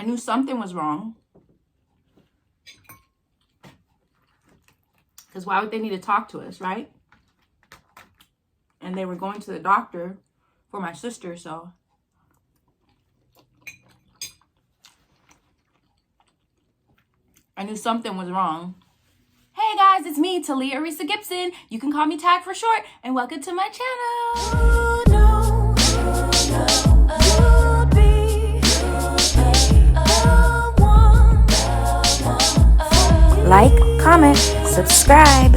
knew something was wrong. Because why would they need to talk to us, right? And they were going to the doctor for my sister, so. I knew something was wrong. Hey guys, it's me, Talia Arisa Gibson. You can call me Tag for short, and welcome to my channel. Like, comment, subscribe.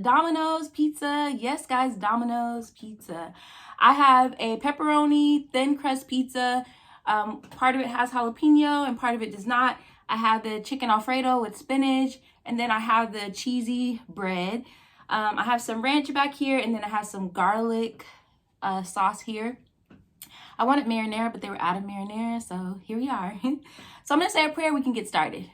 Domino's pizza. Yes, guys, Domino's pizza. I have a pepperoni thin crust pizza. Part of it has jalapeno and part of it does not. I have the chicken Alfredo with spinach, and then I have the cheesy bread. I have some ranch back here, and then I have some garlic sauce here. I wanted marinara, but they were out of marinara, so here we are. So I'm going to say a prayer. We can get started.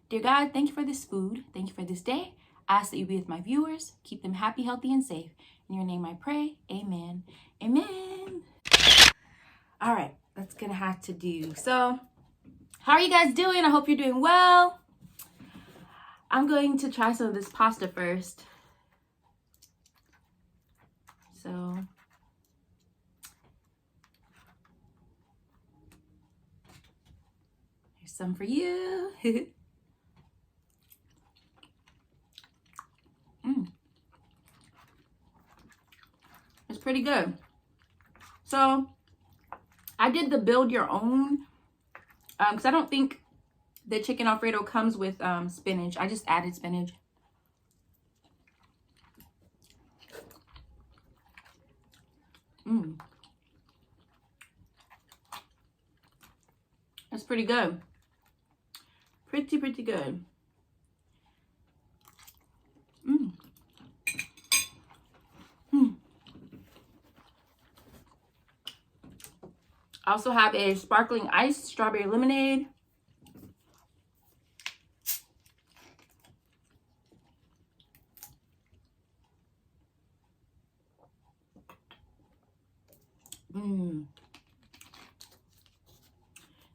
Dear God, thank you for this food. Thank you for this day. I ask that you be with my viewers, keep them happy, healthy, and safe. In your name I pray, amen. Amen. All right, that's gonna have to do. So, how are you guys doing? I hope you're doing well. I'm going to try some of this pasta first. So, here's some for you. It's pretty good. So I did the build your own because I don't think the chicken Alfredo comes with spinach. I just added spinach. It's pretty good. Pretty good. I also have a sparkling ice strawberry lemonade.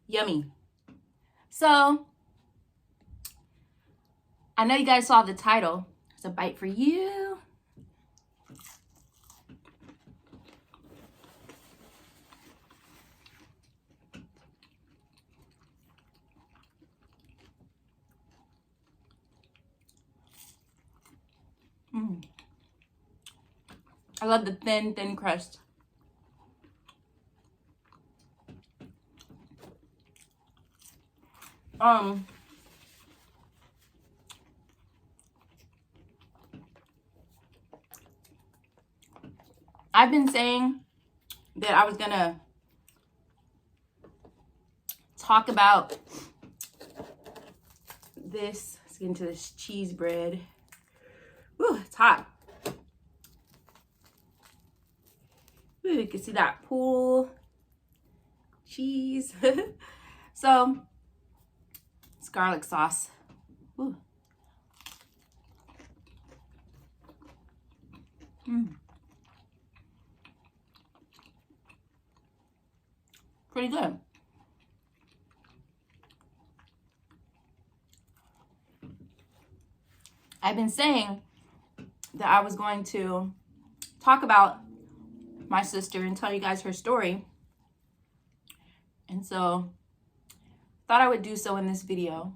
Yummy. So, I know you guys saw the title. It's a bite for you. I love the thin crust. I've been saying that I was gonna talk about this. Let's get into this cheese bread. Ooh, it's hot. Ooh, you can see that pool cheese. So it's garlic sauce. Ooh. Pretty good. I've been saying that I was going to talk about my sister and tell you guys her story. And so thought I would do so in this video.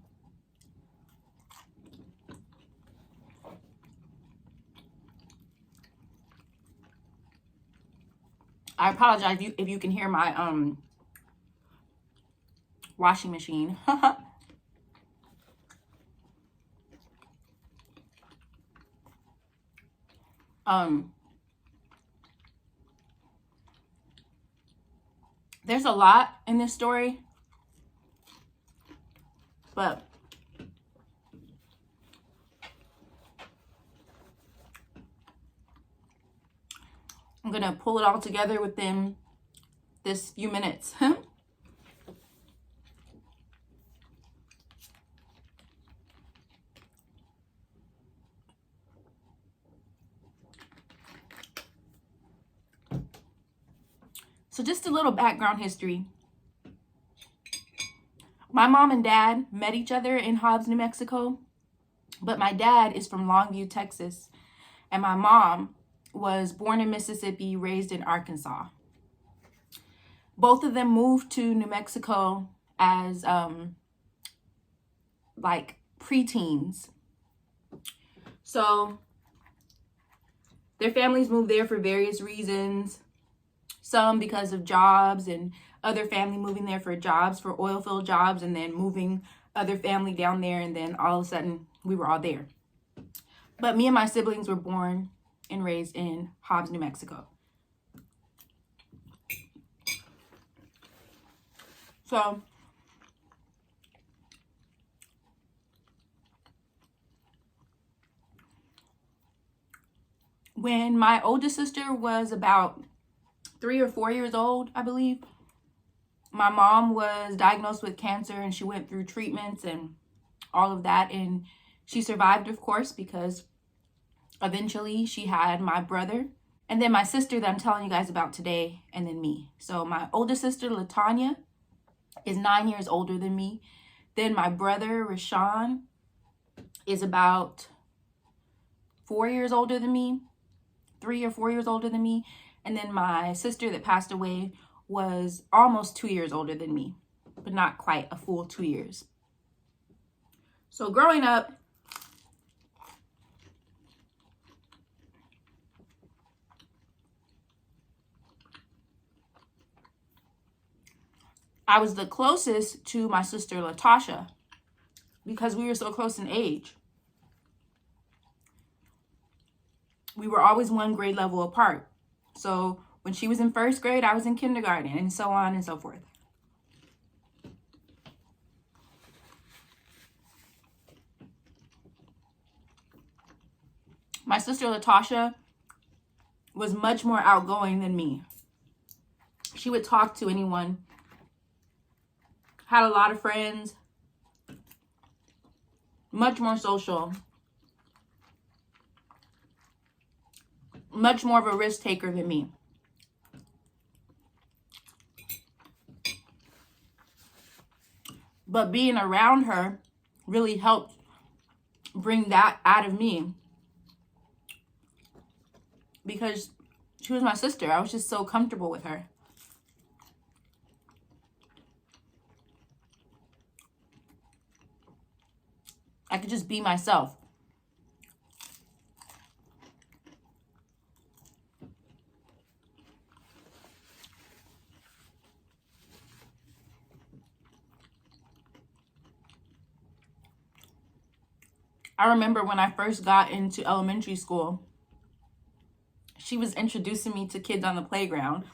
I apologize if you can hear my washing machine. There's a lot in this story, but I'm gonna pull it all together within this few minutes. So just a little background history. My mom and dad met each other in Hobbs, New Mexico, but my dad is from Longview, Texas, and my mom was born in Mississippi, raised in Arkansas. Both of them moved to New Mexico as like preteens. So their families moved there for various reasons. Some because of jobs, and other family moving there for jobs, for oil field jobs, and then moving other family down there, and then all of a sudden we were all there. But me and my siblings were born and raised in Hobbs, New Mexico. So when my oldest sister was about 3 or 4 years old, I believe, my mom was diagnosed with cancer, and she went through treatments and all of that, and she survived, of course, because eventually she had my brother, and then my sister that I'm telling you guys about today, and then me. So my oldest sister, Latanya, is 9 years older than me. Then my brother, Rashawn, is about 4 years older than me, 3 or 4 years older than me. And then my sister that passed away was almost 2 years older than me, but not quite a full 2 years. So growing up, I was the closest to my sister Latasha because we were so close in age. We were always one grade level apart. So when she was in first grade, I was in kindergarten, and so on and so forth. My sister Latasha was much more outgoing than me. She would talk to anyone, had a lot of friends, much more social, much more of a risk taker than me. But being around her really helped bring that out of me, because she was my sister. I was just so comfortable with her. I could just be myself. I remember when I first got into elementary school, she was introducing me to kids on the playground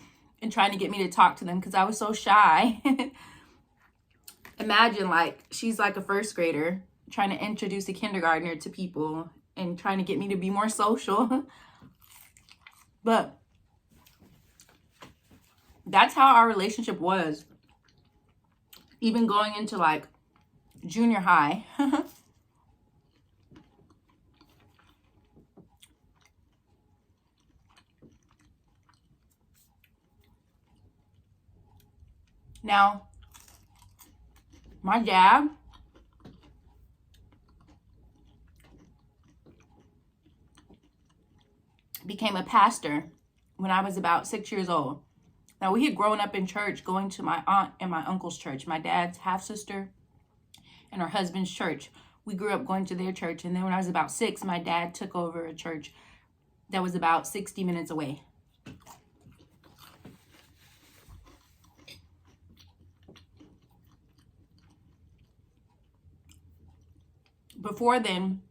and trying to get me to talk to them because I was so shy. Imagine, like, she's like a first grader trying to introduce a kindergartner to people and trying to get me to be more social. But that's how our relationship was, even going into like junior high. Now, my dad became a pastor when I was about 6 years old. Now, we had grown up in church, going to my aunt and my uncle's church, my dad's half-sister and her husband's church. We grew up going to their church, and then when I was about 6, my dad took over a church that was about 60 minutes away. Before then,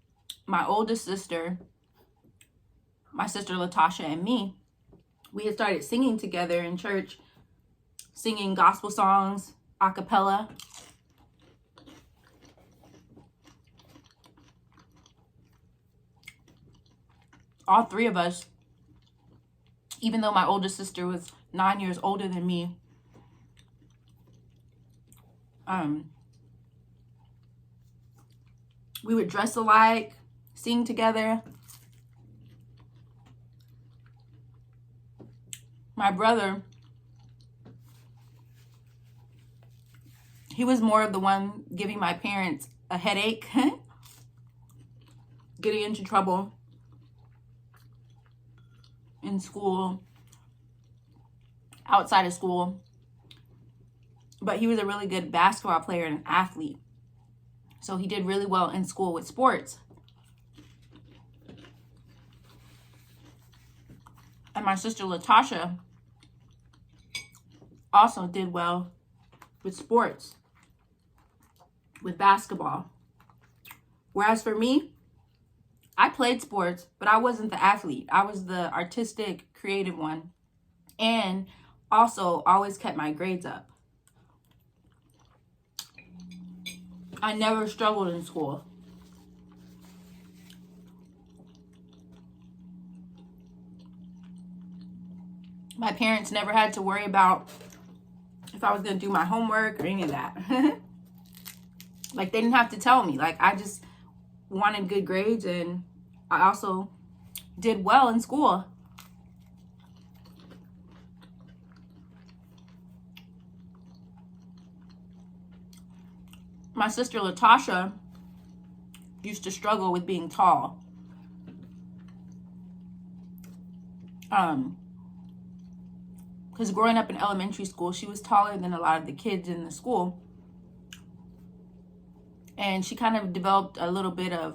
my oldest sister, my sister Latasha, and me, we had started singing together in church, singing gospel songs, a cappella. All three of us, even though my oldest sister was 9 years older than me, we would dress alike, sing together. My brother he was more of the one giving my parents a headache, getting into trouble in school, outside of school. But he was a really good basketball player and an athlete. So he did really well in school with sports. And my sister Latasha also did well with sports, with basketball. Whereas for me, I played sports, but I wasn't the athlete. I was the artistic, creative one. And also always kept my grades up. I never struggled in school. My parents never had to worry about if I was going to do my homework or any of that. Like, they didn't have to tell me. Like, I just wanted good grades, and I also did well in school. My sister Latasha used to struggle with being tall. Because growing up in elementary school, she was taller than a lot of the kids in the school. And she kind of developed a little bit of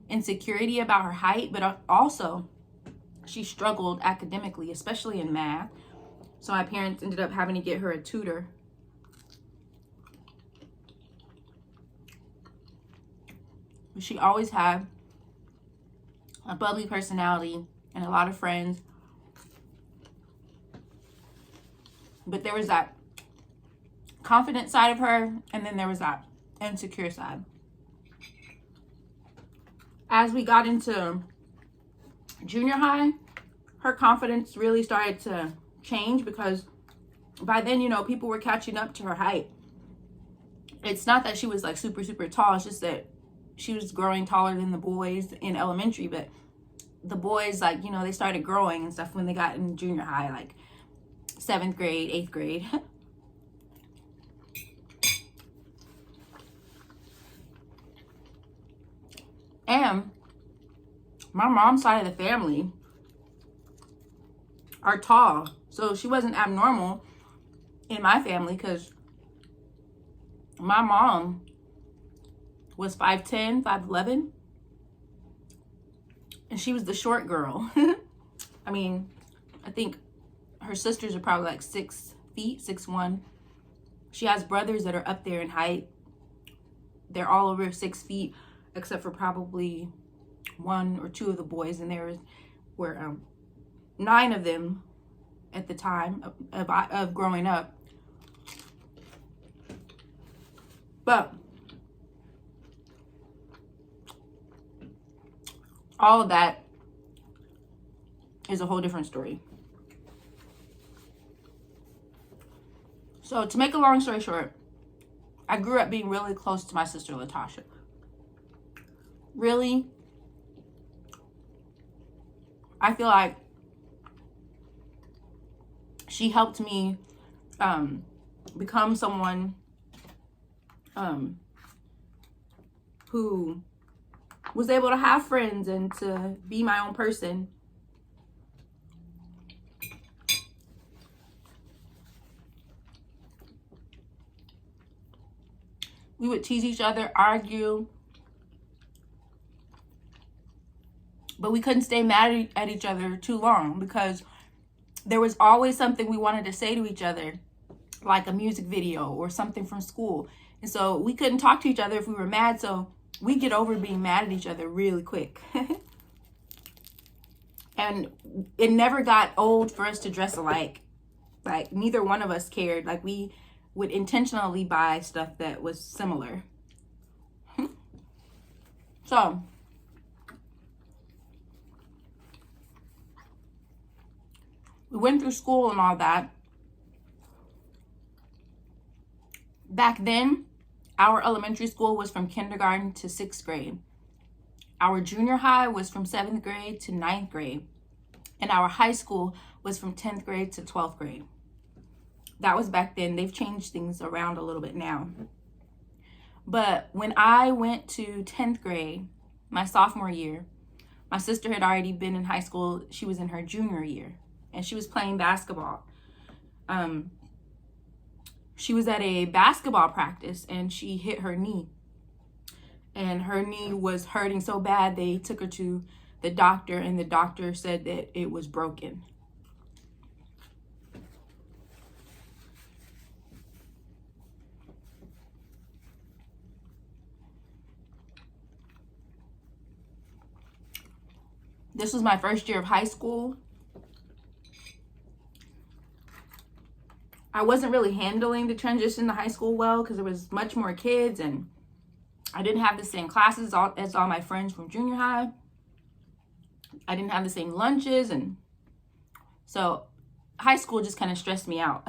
insecurity about her height, but also she struggled academically, especially in math. So my parents ended up having to get her a tutor. But she always had a bubbly personality and a lot of friends. But there was that confident side of her, and then there was that insecure side. As we got into junior high, her confidence really started to change, because by then, you know, people were catching up to her height. It's not that she was like super, super tall. It's just that she was growing taller than the boys in elementary. But the boys, like, you know, they started growing and stuff when they got in junior high, like 7th grade, 8th grade. And my mom's side of the family are tall. So she wasn't abnormal in my family, because my mom was 5'10", 5'11". And she was the short girl. I mean, I think her sisters are probably like 6 feet, 6'1". She has brothers that are up there in height. They're all over 6 feet, except for probably 1 or 2 of the boys. And there were 9 of them at the time of growing up. But all of that is a whole different story. So to make a long story short, I grew up being really close to my sister Latasha. Really, I feel like she helped me become someone who was able to have friends and to be my own person. We would tease each other, argue, but we couldn't stay mad at each other too long, because there was always something we wanted to say to each other, like a music video or something from school. And so we couldn't talk to each other if we were mad, so we get over being mad at each other really quick. And it never got old for us to dress alike. Like, neither one of us cared. Like, we would intentionally buy stuff that was similar. So we went through school and all that. Back then, our elementary school was from kindergarten to 6th grade. Our junior high was from 7th grade to 9th grade. And our high school was from 10th grade to 12th grade. That was back then. They've changed things around a little bit now. But when I went to 10th grade, my sophomore year, my sister had already been in high school. She was in her junior year, and she was playing basketball. She was at a basketball practice, and she hit her knee. And her knee was hurting so bad, they took her to the doctor, and the doctor said that it was broken. This was my first year of high school. I wasn't really handling the transition to high school well because there was much more kids, and I didn't have the same classes as all my friends from junior high. I didn't have the same lunches, and so high school just kind of stressed me out.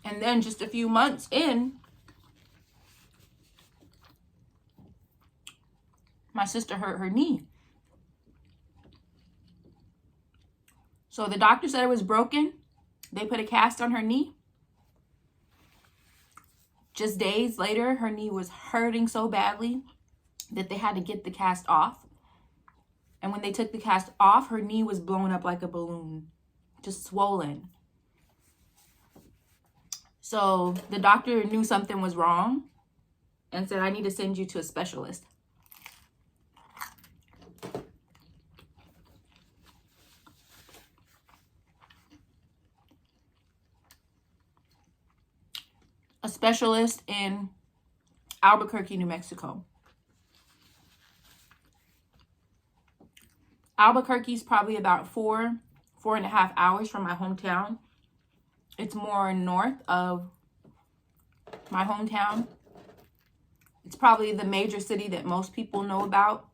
And then just a few months in, my sister hurt her knee. So the doctor said it was broken. They put a cast on her knee. Just days later, her knee was hurting so badly that they had to get the cast off. And when they took the cast off, her knee was blown up like a balloon, just swollen. So the doctor knew something was wrong and said, I need to send you to a specialist. A specialist in Albuquerque, New Mexico. Albuquerque is probably about 4.5 hours from my hometown. It's more north of my hometown. It's probably the major city that most people know about.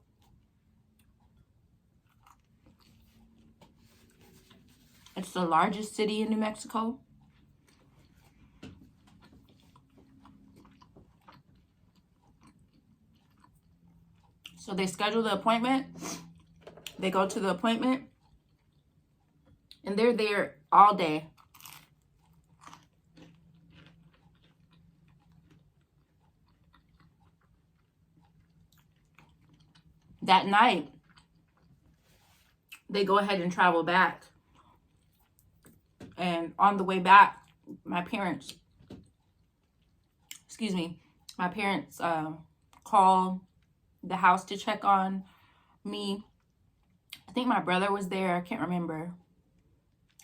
It's the largest city in New Mexico. So they schedule the appointment. They go to the appointment, and they're there all day. That night, they go ahead and travel back. And on the way back, my parents called the house to check on me. I think my brother was there. I can't remember.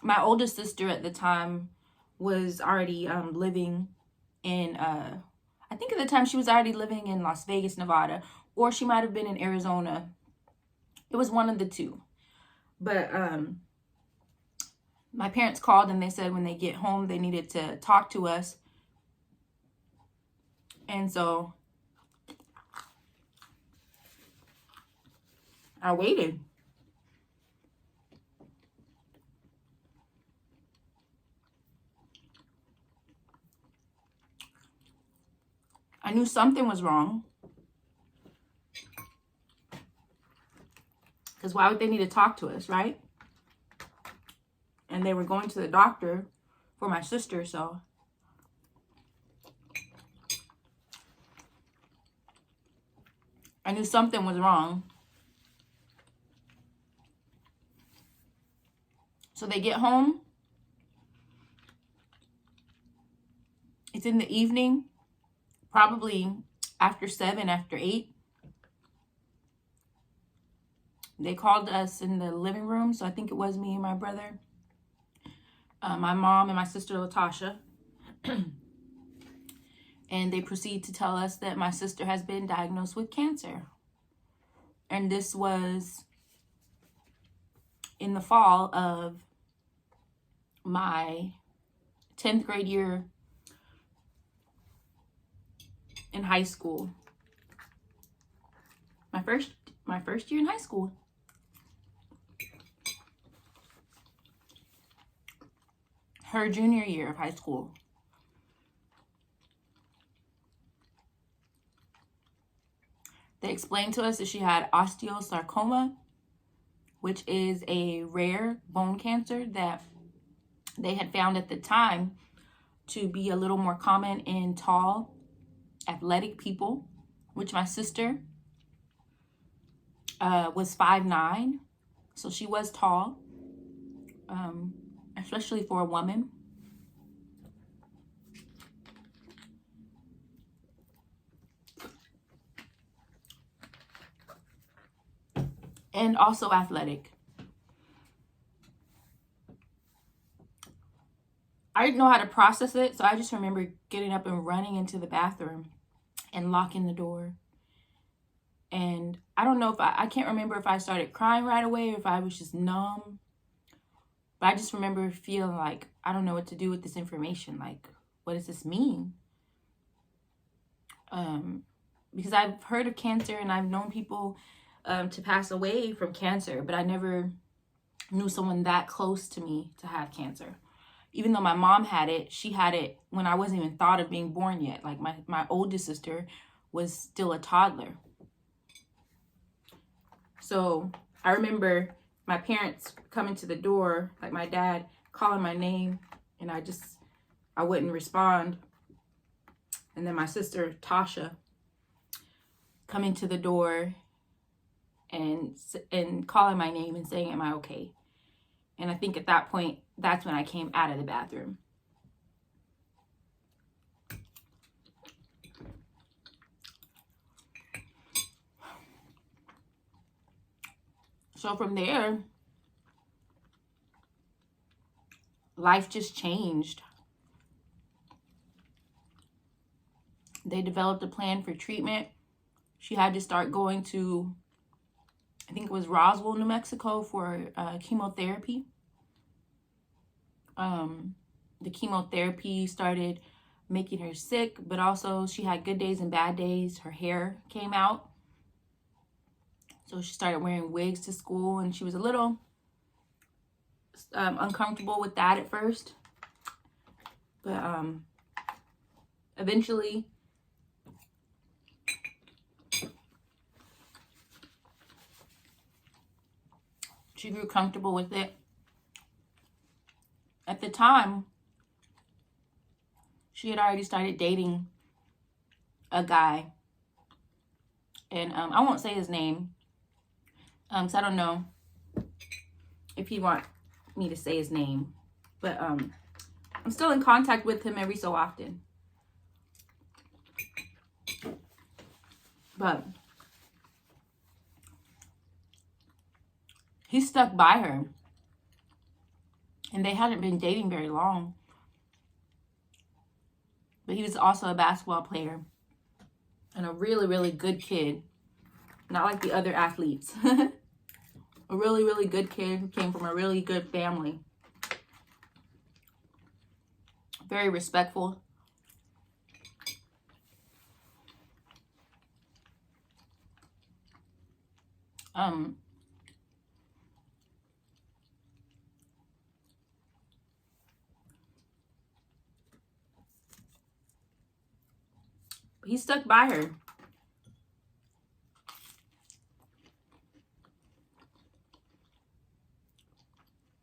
My oldest sister at the time was already living in, I think at the time she was already living in Las Vegas, Nevada, or she might have been in Arizona. It was one of the two. But my parents called and they said when they get home, they needed to talk to us. And so I waited. I knew something was wrong. Because why would they need to talk to us, right? And they were going to the doctor for my sister, so I knew something was wrong. So they get home. It's in the evening, probably after 7, after 8. They called us in the living room, so I think it was me and my brother, my mom and my sister Latasha. And they proceed to tell us that my sister has been diagnosed with cancer. And this was in the fall of my 10th grade year in high school. My first year in high school. Her junior year of high school. They explained to us that she had osteosarcoma, which is a rare bone cancer that they had found at the time to be a little more common in tall, athletic people, which my sister was 5'9", so she was tall, especially for a woman. And also athletic. I didn't know how to process it, so I just remember getting up and running into the bathroom and locking the door. And I don't know if I can't remember if I started crying right away or if I was just numb. But I just remember feeling like, I don't know what to do with this information. Like, what does this mean? Because I've heard of cancer and I've known people to pass away from cancer, but I never knew someone that close to me to have cancer. Even though my mom had it, she had it when I wasn't even thought of being born yet. Like my oldest sister was still a toddler. So I remember my parents coming to the door, like my dad calling my name, and I wouldn't respond. And then my sister, Tasha, coming to the door and calling my name and saying, "Am I okay?" And I think at that point, that's when I came out of the bathroom. So from there, life just changed. They developed a plan for treatment. She had to start going to, I think it was Roswell, New Mexico, for chemotherapy. The chemotherapy started making her sick, but also she had good days and bad days. Her hair came out. So she started wearing wigs to school, and she was a little uncomfortable with that at first. But eventually, she grew comfortable with it. At the time, she had already started dating a guy. And I won't say his name, because I don't know if he'd want me to say his name. But I'm still in contact with him every so often. But he stuck by her. And they hadn't been dating very long. But he was also a basketball player. And a really, really good kid. Not like the other athletes. A really, really good kid who came from a really good family. Very respectful. He stuck by her.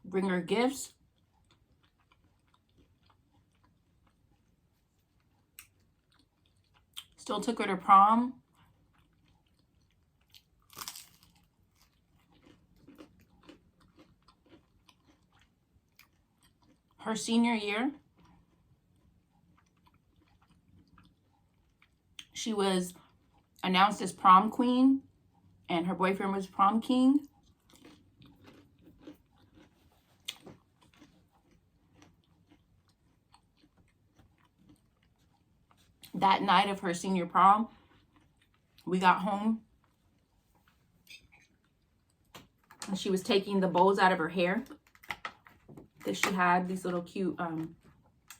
Bring her gifts. Still took her to prom. Her senior year, she was announced as prom queen, and her boyfriend was prom king. That night of her senior prom, we got home, and she was taking the bows out of her hair. That she had these little cute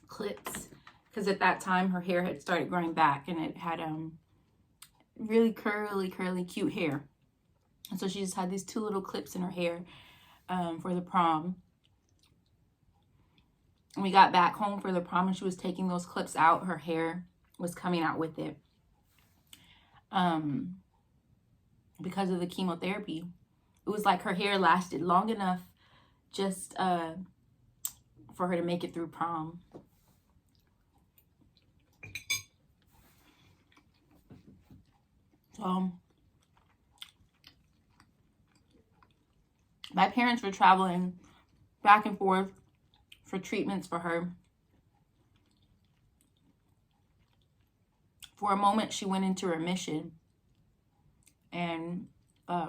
clips, because at that time her hair had started growing back, and it had really curly cute hair. And so she just had these two little clips in her hair for the prom. And we got back home for the prom, and she was taking those clips out. Her hair was coming out with it because of the chemotherapy. it was like her hair lasted long enough just for her to make it through prom. So my parents were traveling back and forth for treatments for her. For a moment, she went into remission. And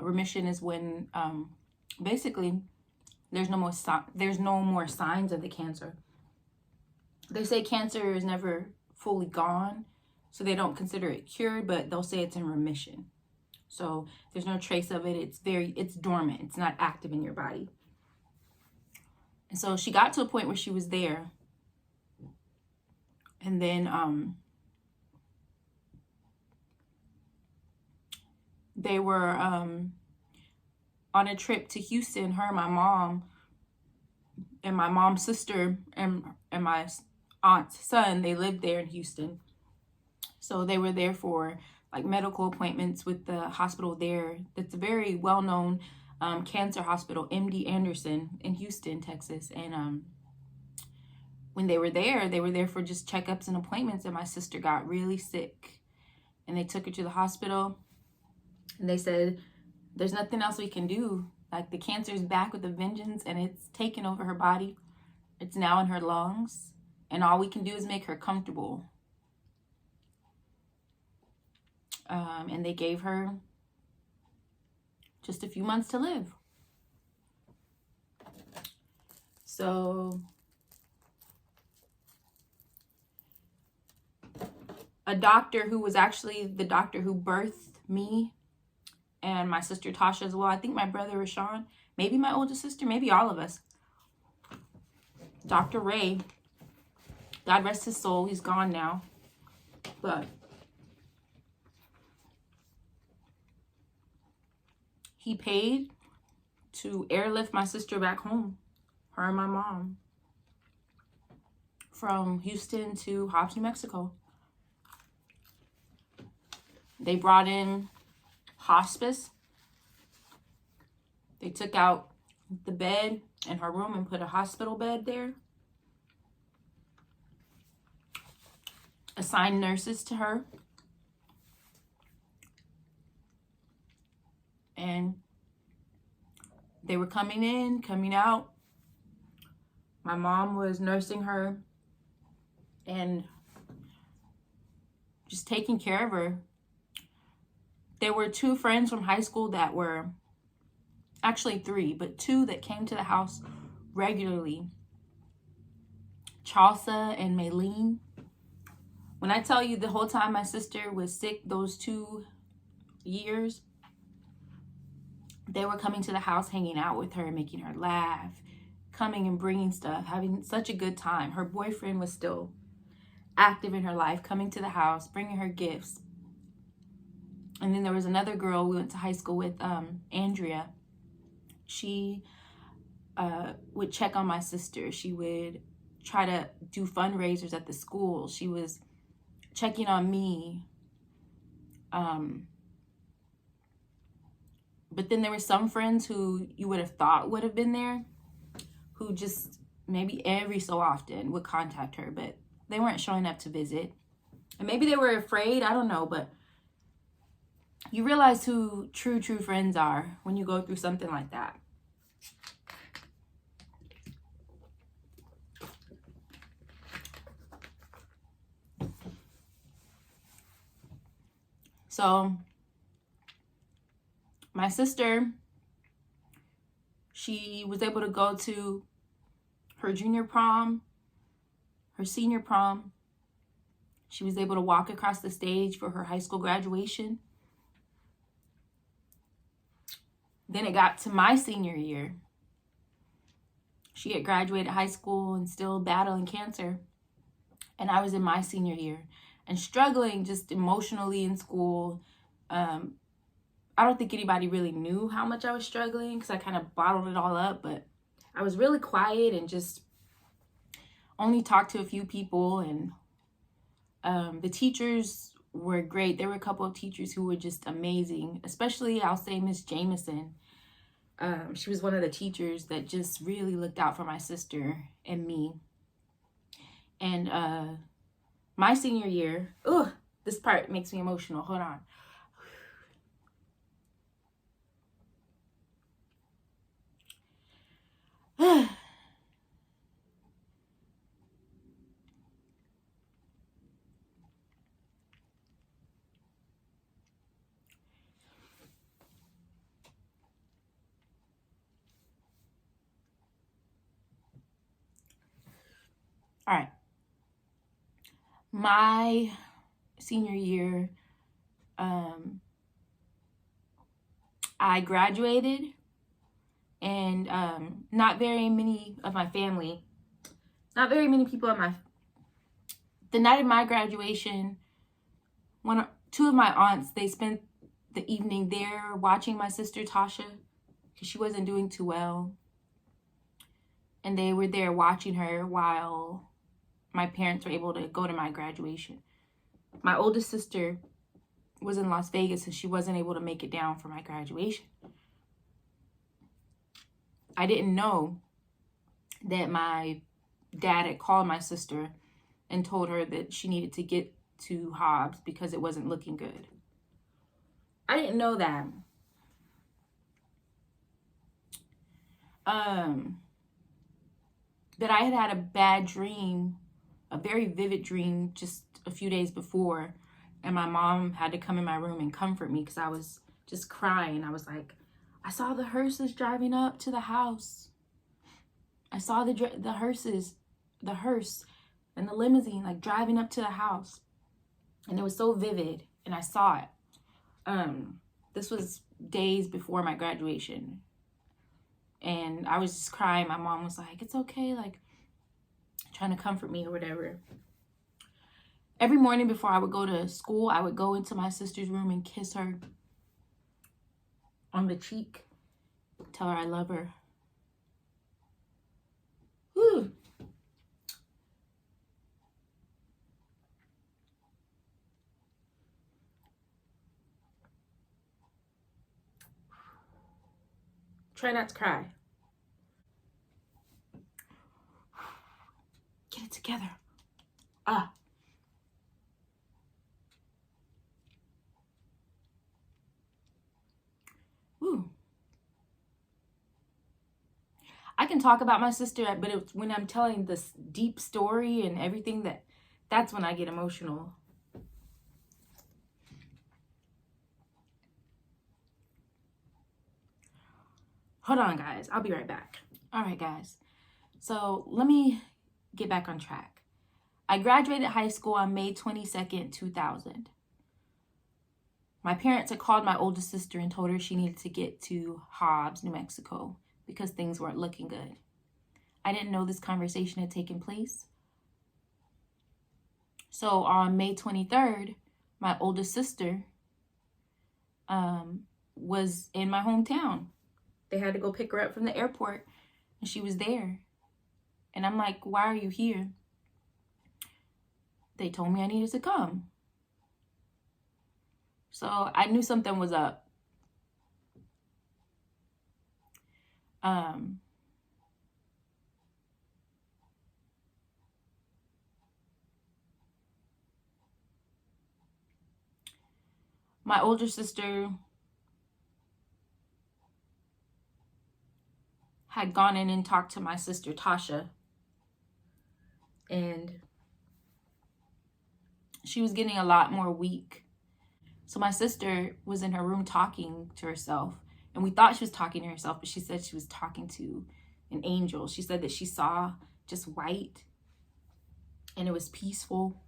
remission is when basically there's no more signs of the cancer. They say cancer is never fully gone, so they don't consider it cured, but they'll say it's in remission. So there's no trace of it. It's dormant. It's not active in your body. And so she got to a point where she was there. And then they were on a trip to Houston, her and my mom, and my mom's sister and my aunt's son. They lived there in Houston. So they were there for like medical appointments with the hospital there. It's a very well-known cancer hospital, MD Anderson in Houston, Texas. And when they were there for just checkups and appointments, and my sister got really sick. And they took her to the hospital, and they said, there's nothing else we can do. Like, the cancer is back with a vengeance, and it's taken over her body. It's now in her lungs, and all we can do is make her comfortable. And they gave her just a few months to live. So a doctor who was actually the doctor who birthed me and my sister Tasha as well, I think my brother Rashawn, maybe my oldest sister, maybe all of us, Dr. Ray, God rest his soul, he's gone now, but he paid to airlift my sister back home, her and my mom, from Houston to Hobbs, New Mexico. They brought in hospice. They took out the bed in her room and put a hospital bed there. Assigned nurses to her. And they were coming in, coming out. My mom was nursing her and just taking care of her. There were two friends from high school that were, actually three, but two that came to the house regularly. Chalsa and Maylene. When I tell you the whole time my sister was sick, those 2 years, they were coming to the house, hanging out with her, making her laugh, coming and bringing stuff, having such a good time. Her boyfriend was still active in her life, coming to the house, bringing her gifts. And then there was another girl we went to high school with, Andrea. She would check on my sister. She would try to do fundraisers at the school. She was checking on me. But then there were some friends who you would have thought would have been there, who just maybe every so often would contact her, but they weren't showing up to visit. And maybe they were afraid, I don't know, but you realize who true friends are when you go through something like that. So my sister, she was able to go to her junior prom, her senior prom. She was able to walk across the stage for her high school graduation. Then it got to my senior year. She had graduated high school and still battling cancer. And I was in my senior year and struggling just emotionally in school. I don't think anybody really knew how much I was struggling because I kind of bottled it all up. But I was really quiet and just only talked to a few people. And the teachers were great. There were a couple of teachers who were just amazing, especially I'll say Miss Jameson. She was one of the teachers that just really looked out for my sister and me. And my senior year, this part makes me emotional. Hold on. All right. My senior year, I graduated, and not very many people at the night of my graduation, two of my aunts, they spent the evening there watching my sister Tasha because she wasn't doing too well. And they were there watching her while my parents were able to go to my graduation. My oldest sister was in Las Vegas, and she wasn't able to make it down for my graduation. I didn't know that my dad had called my sister and told her that she needed to get to Hobbs because it wasn't looking good. I didn't know that. That I had a bad dream, a very vivid dream, just a few days before, and my mom had to come in my room and comfort me because I was just crying. I was like, I saw the hearses driving up to the house. I saw the hearse and the limousine like driving up to the house, and it was so vivid, and I saw it. This was days before my graduation, and I was just crying. My mom was like, it's okay, like trying to comfort me or whatever. Every morning before I would go to school, I would go into my sister's room and kiss her on the cheek, tell her I love her. Whew. Try not to cry. Get it together. Woo. I can talk about my sister, but it's when I'm telling this deep story and everything that's when I get emotional. Hold on, guys. I'll be right back. All right, guys. So let me get back on track. I graduated high school on May 22nd, 2000. My parents had called my oldest sister and told her she needed to get to Hobbs, New Mexico, because things weren't looking good. I didn't know this conversation had taken place. So on May 23rd, my oldest sister was in my hometown. They had to go pick her up from the airport, and she was there. And I'm like, why are you here? They told me I needed to come. So I knew something was up. My older sister had gone in and talked to my sister Tasha, and she was getting a lot more weak. So my sister was in her room talking to herself, and we thought she was talking to herself, but she said she was talking to an angel. She said that she saw just white, and it was peaceful.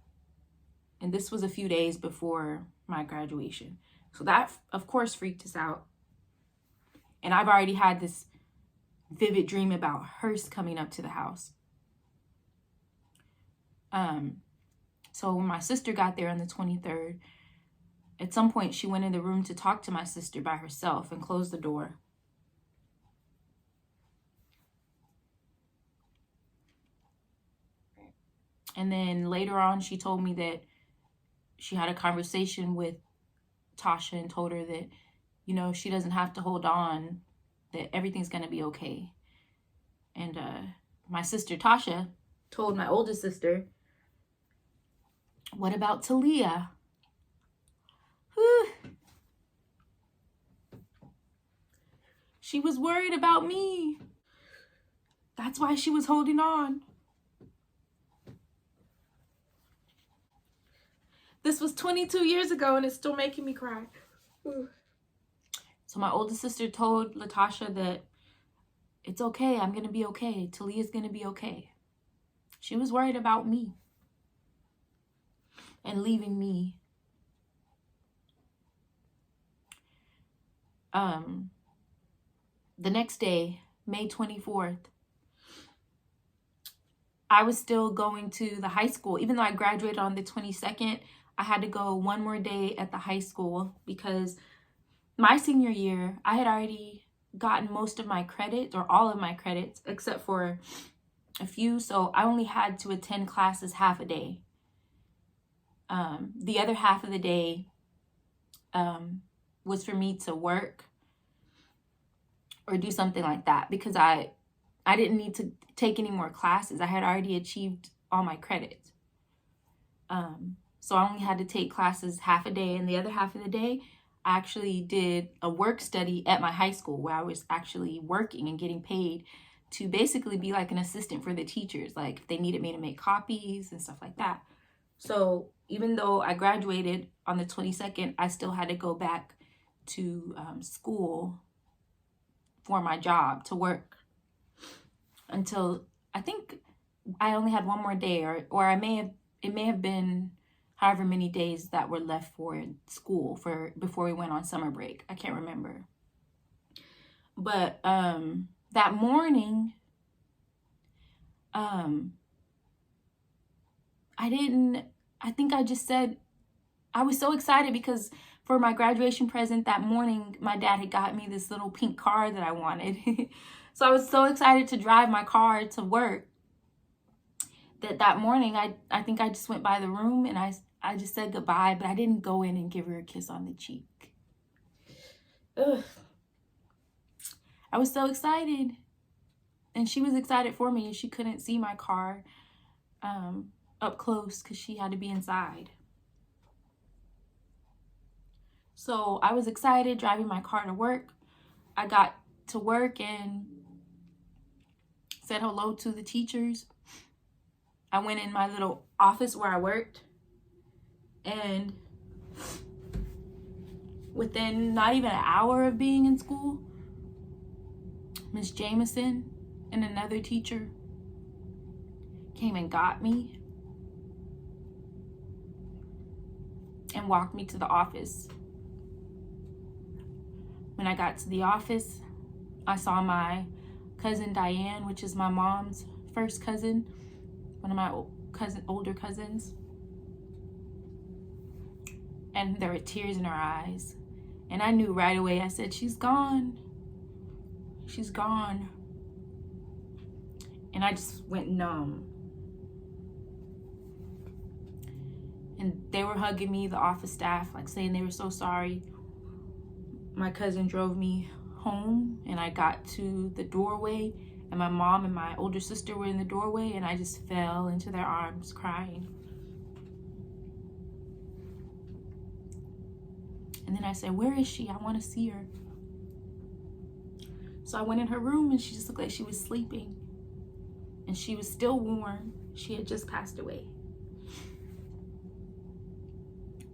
And this was a few days before my graduation. So that, of course, freaked us out. And I've already had this vivid dream about hearse coming up to the house. So when my sister got there on the 23rd, at some point she went in the room to talk to my sister by herself and closed the door. And then later on, she told me that she had a conversation with Tasha and told her that, you know, she doesn't have to hold on that everything's going to be okay. And my sister Tasha told my oldest sister, what about Talia? Whew. She was worried about me. That's why she was holding on. This was 22 years ago and it's still making me cry. Ooh. So my oldest sister told Latasha that it's okay, I'm going to be okay. Talia's going to be okay. She was worried about me and leaving me. The next day, May 24th, I was still going to the high school. Even though I graduated on the 22nd, I had to go one more day at the high school because my senior year, I had already gotten most of my credits, or all of my credits, except for a few. So I only had to attend classes half a day. The other half of the day was for me to work or do something like that, because I didn't need to take any more classes. I had already achieved all my credits. So I only had to take classes half a day, and the other half of the day, I actually did a work study at my high school where I was actually working and getting paid to basically be like an assistant for the teachers. Like if they needed me to make copies and stuff like that. So even though I graduated on the 22nd, I still had to go back to school for my job to work until I think I only had one more day, or it may have been however many days that were left for school before we went on summer break. I can't remember. But that morning, I think I just said, I was so excited because for my graduation present that morning, my dad had got me this little pink car that I wanted. So I was so excited to drive my car to work that morning, I think I just went by the room and I just said goodbye, but I didn't go in and give her a kiss on the cheek. Ugh. I was so excited. And she was excited for me, and she couldn't see my car up close because she had to be inside. So I was excited driving my car to work. I got to work and said hello to the teachers. I went in my little office where I worked, and within not even an hour of being in school, Miss Jameson and another teacher came and got me and walked me to the office. When I got to the office, I saw my cousin Diane, which is my mom's first cousin, one of my older cousins. And there were tears in her eyes. And I knew right away. I said, she's gone. She's gone. And I just went numb. And they were hugging me, the office staff, like saying they were so sorry. My cousin drove me home, and I got to the doorway, and my mom and my older sister were in the doorway, and I just fell into their arms crying. And then I said, where is she? I want to see her. So I went in her room, and she just looked like she was sleeping. And she was still warm. She had just passed away.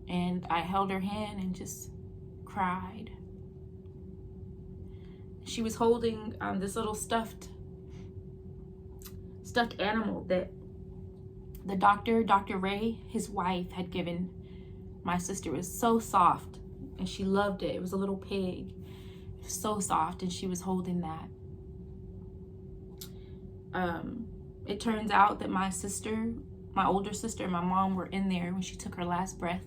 And I held her hand and just cried. She was holding this little stuffed animal that the Dr. Ray, his wife, had given my sister. It was so soft, and she loved it. It was a little pig. It was so soft, and she was holding that. It turns out that my sister, my older sister, and my mom were in there when she took her last breath.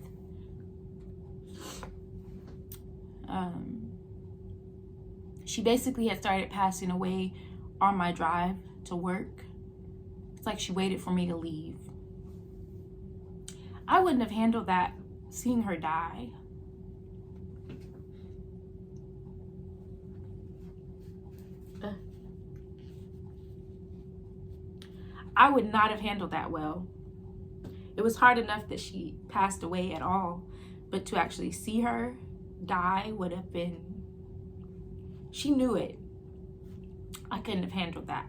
She basically had started passing away on my drive to work. It's like she waited for me to leave. I wouldn't have handled that, seeing her die. I would not have handled that well. It was hard enough that she passed away at all, but to actually see her die would have been, she knew it. I couldn't have handled that.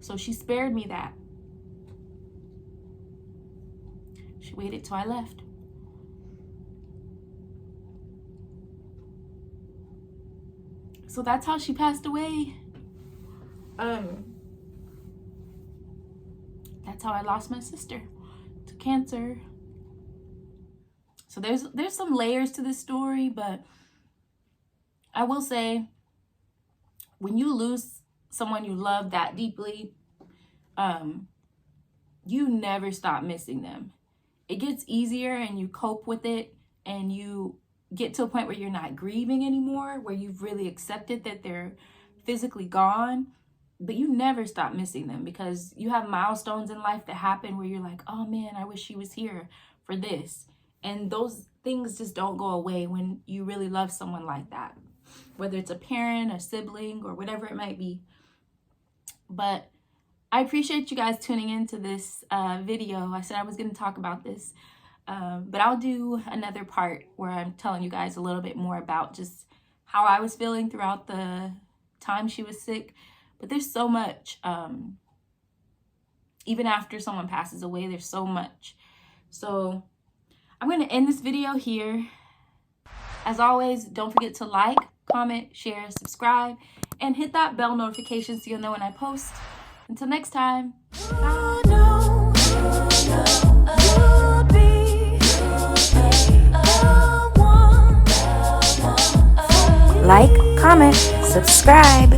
So she spared me that. She waited till I left. So that's how she passed away. That's how I lost my sister to cancer. So there's some layers to this story, but I will say, when you lose someone you love that deeply, you never stop missing them. It gets easier and you cope with it, and you get to a point where you're not grieving anymore, where you've really accepted that they're physically gone, but you never stop missing them, because you have milestones in life that happen where you're like, oh man, I wish she was here for this. And those things just don't go away when you really love someone like that, whether it's a parent, a sibling, or whatever it might be. But I appreciate you guys tuning into this video. I said I was going to talk about this, but I'll do another part where I'm telling you guys a little bit more about just how I was feeling throughout the time she was sick. But there's so much, even after someone passes away, there's so much. So I'm going to end this video here. As always, don't forget to like, comment, share, subscribe, and hit that bell notification so you'll know when I post. Until next time, bye. Like, comment, subscribe.